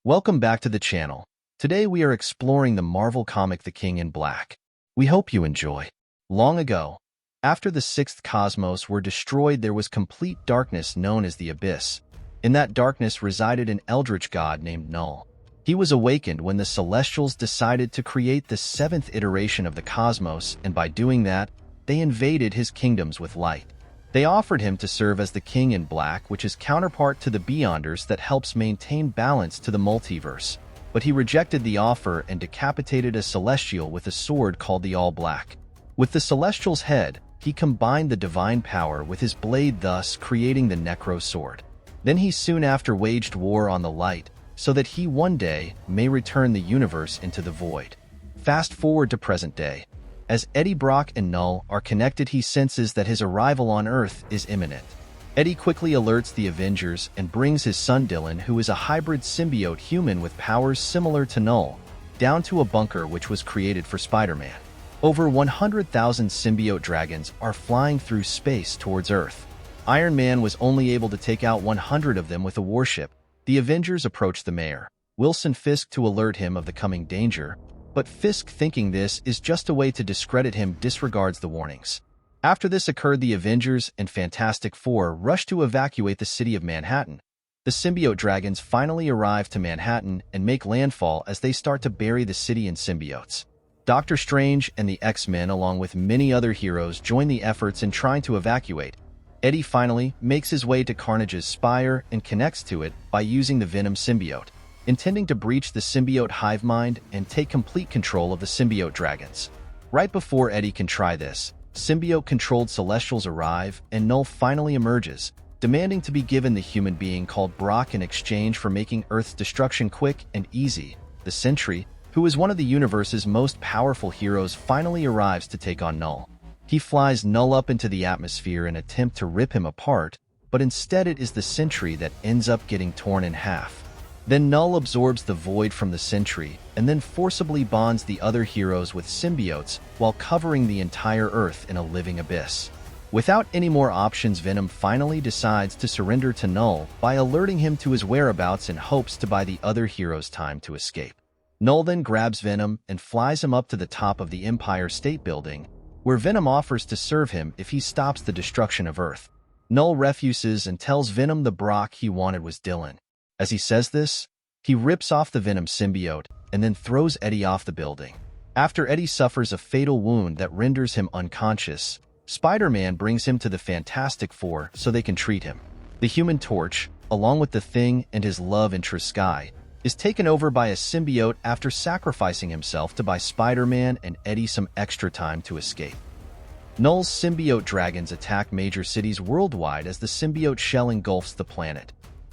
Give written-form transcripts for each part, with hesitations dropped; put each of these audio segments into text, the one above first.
Welcome back to the channel. Today we are exploring the Marvel comic The King in Black. We hope you enjoy. Long ago, after the sixth cosmos were destroyed, there was complete darkness known as the Abyss. In that darkness resided an eldritch god named Knull. He was awakened when the Celestials decided to create the seventh iteration of the cosmos, and by doing that, they invaded his kingdoms with light. They offered him to serve as the King in Black, which is counterpart to the Beyonders that helps maintain balance to the multiverse. But he rejected the offer and decapitated a Celestial with a sword called the All Black. With the Celestial's head, he combined the divine power with his blade, thus creating the Necro Sword. Then he soon after waged war on the light, so that he one day may return the universe into the void. Fast forward to present day. As Eddie Brock and Knull are connected, he senses that his arrival on Earth is imminent. Eddie quickly alerts the Avengers and brings his son Dylan, who is a hybrid symbiote human with powers similar to Knull, down to a bunker which was created for Spider-Man. Over 100,000 symbiote dragons are flying through space towards Earth. Iron Man was only able to take out 100 of them with a warship. The Avengers approach the mayor, Wilson Fisk, to alert him of the coming danger, but Fisk, thinking this is just a way to discredit him, disregards the warnings. After this occurred, the Avengers and Fantastic Four rush to evacuate the city of Manhattan. The symbiote dragons finally arrive to Manhattan and make landfall as they start to bury the city in symbiotes. Doctor Strange and the X-Men, along with many other heroes, join the efforts in trying to evacuate. Eddie finally makes his way to Carnage's spire and connects to it by using the Venom symbiote, intending to breach the symbiote hive mind and take complete control of the symbiote dragons. Right before Eddie can try this, symbiote-controlled Celestials arrive and Knull finally emerges, demanding to be given the human being called Brock in exchange for making Earth's destruction quick and easy. The Sentry, who is one of the universe's most powerful heroes, finally arrives to take on Knull. He flies Knull up into the atmosphere in an attempt to rip him apart, but instead it is the Sentry that ends up getting torn in half. Then Knull absorbs the void from the Sentry and then forcibly bonds the other heroes with symbiotes while covering the entire Earth in a living abyss. Without any more options, Venom finally decides to surrender to Knull by alerting him to his whereabouts in hopes to buy the other heroes time to escape. Knull then grabs Venom and flies him up to the top of the Empire State Building, where Venom offers to serve him if he stops the destruction of Earth. Knull refuses and tells Venom the Brock he wanted was Dylan. As he says this, he rips off the Venom symbiote and then throws Eddie off the building. After Eddie suffers a fatal wound that renders him unconscious, Spider-Man brings him to the Fantastic Four so they can treat him. The Human Torch, along with the Thing and his love interest Skye, is taken over by a symbiote after sacrificing himself to buy Spider-Man and Eddie some extra time to escape. Knull's symbiote dragons attack major cities worldwide as the symbiote shell engulfs the planet,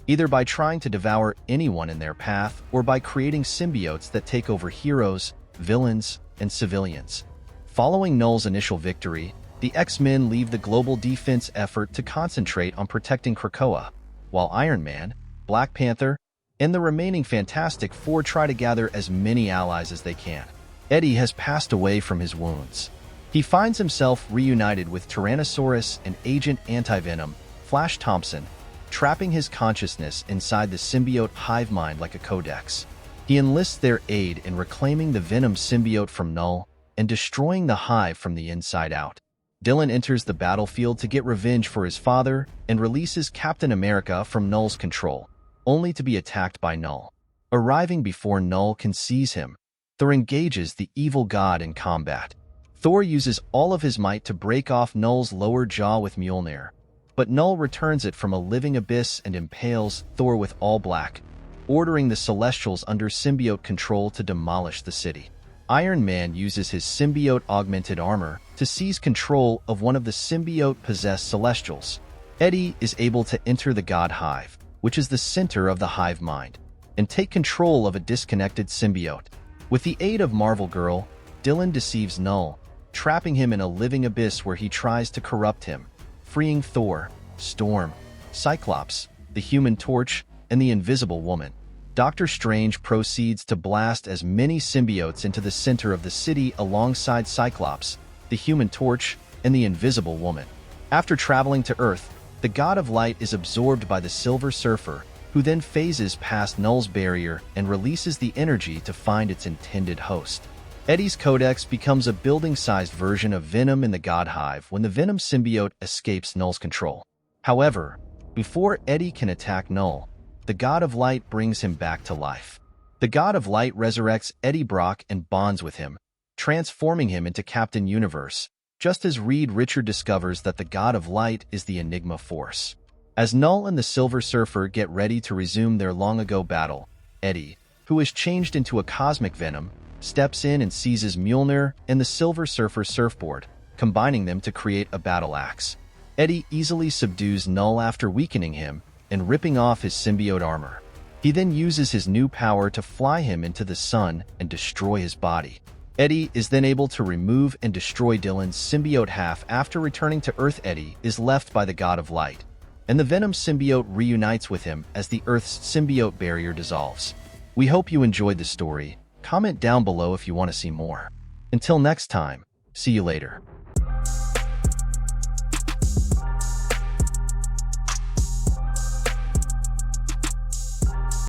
either by trying to devour anyone in their path or by creating symbiotes that take over heroes, villains, and civilians. Following Knull's initial victory, the X-Men leave the global defense effort to concentrate on protecting Krakoa, while Iron Man, Black Panther, and the remaining Fantastic Four try to gather as many allies as they can. Eddie has passed away from his wounds. He finds himself reunited with Tyrannosaurus and Agent Anti-Venom, Flash Thompson, trapping his consciousness inside the symbiote hive mind like a codex. He enlists their aid in reclaiming the Venom symbiote from Knull and destroying the hive from the inside out. Dylan enters the battlefield to get revenge for his father and releases Captain America from Knull's control, only to be attacked by Knull. Arriving before Knull can seize him, Thor engages the evil god in combat. Thor uses all of his might to break off Knull's lower jaw with Mjolnir, but Knull returns it from a living abyss and impales Thor with All Black, ordering the Celestials under symbiote control to demolish the city. Iron Man uses his symbiote-augmented armor to seize control of one of the symbiote-possessed Celestials. Eddie is able to enter the God Hive, which is the center of the hive mind, and take control of a disconnected symbiote. With the aid of Marvel Girl, Dylan deceives Knull, trapping him in a living abyss where he tries to corrupt him, freeing Thor, Storm, Cyclops, the Human Torch, and the Invisible Woman. Doctor Strange proceeds to blast as many symbiotes into the center of the city alongside Cyclops, the Human Torch, and the Invisible Woman. After traveling to Earth, the God of Light is absorbed by the Silver Surfer, who then phases past Knull's barrier and releases the energy to find its intended host. Eddie's codex becomes a building-sized version of Venom in the God Hive when the Venom symbiote escapes Knull's control. However, before Eddie can attack Knull, the God of Light brings him back to life. The God of Light resurrects Eddie Brock and bonds with him, transforming him into Captain Universe, just as Reed Richard discovers that the God of Light is the Enigma Force. As Knull and the Silver Surfer get ready to resume their long-ago battle, Eddie, who is changed into a cosmic Venom, steps in and seizes Mjolnir and the Silver Surfer surfboard, combining them to create a battle axe. Eddie easily subdues Knull after weakening him and ripping off his symbiote armor. He then uses his new power to fly him into the sun and destroy his body. Eddie is then able to remove and destroy Dylan's symbiote half. After returning to Earth, Eddie is left by the God of Light, and the Venom symbiote reunites with him as the Earth's symbiote barrier dissolves. We hope you enjoyed the story. Comment down below if you want to see more. Until next time, see you later.